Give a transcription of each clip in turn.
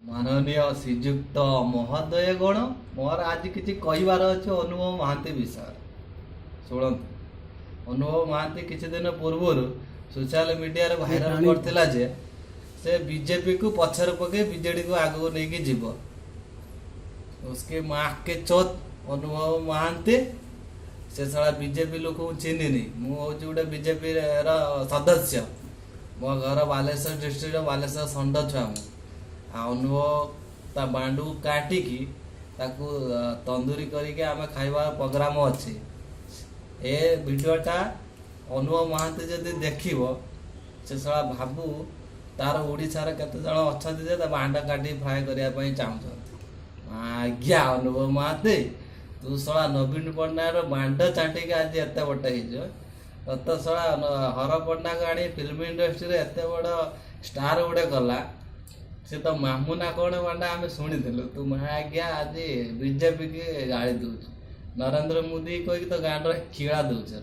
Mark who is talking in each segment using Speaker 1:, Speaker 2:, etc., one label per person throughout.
Speaker 1: माननीय श्रीजुक्त महोदय गण मोर आज किसी कहबार अच्छे अनुभव महांती विषय शुणु। अनुभव महांती किसी दिन पूर्व सोशल मीडिया रे भाइराल करथिला जे से बीजेपी को पछर पके बीजेडी को आगो लेके जीव। उसके माँ के चौथ अनुभव महांती से सारा बीजेपी लोक चिन्हनी मुझे गोटे बीजेपी सदस्य मो घर बालेश्वर डिस्ट्रिक्ट बालेश्वर षंड छुआ मु अनुभव ता बांडू काटिकी ताकू तंदूरी करके आमे खाइबा प्रोग्राम अच्छे। ए वीडियोटा अनुभव महांती जदि देखिबो से सारा भाबू तार ओडिसा रे केते जण अछंती जे बांडा काटी फ्राई करिया पई चाहुछंती। आज्ञा अनुभव महांती तू साला नवीन पट्टनायक बांड चाटी के आज एते बट हिजो तो साला हर पट्टनायक आनी फिल्म इंडस्ट्री रे एते बड़ स्टार गुडे गला से तो मामुना कौन बांडा आम शुणी तू आज्ञा आज बीजेपी की गाड़ी दूच नरेंद्र मोदी कही तो गाँव खिड़ा दूचे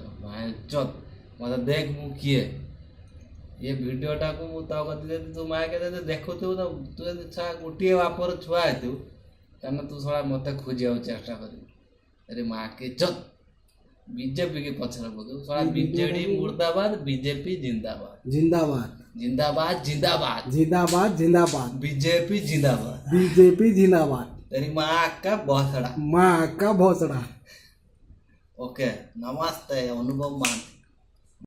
Speaker 1: चत मत देख मु किए ये वीडियोटा को मुझे तू माँ के देखु तो तू छा गोटे बापर छुआ हेतु क्या तू सड़ा मत खोजा चेष्टा कर अरे माँ के चत बीजेपी के पछर पकड़ सड़ा बीजेडी मुर्दाबाद बीजेपी जिंदाबाद
Speaker 2: जिंदाबाद
Speaker 1: जिंदाबाद जिंदाबाद
Speaker 2: जिंदाबाद जिंदाबाद
Speaker 1: बीजेपी जिंदाबाद
Speaker 2: बीजेपी जिंदाबाद
Speaker 1: तेरी माँ का भोसड़ा
Speaker 2: माँ का भोसड़ा।
Speaker 1: ओके नमस्ते अनुभव महांती।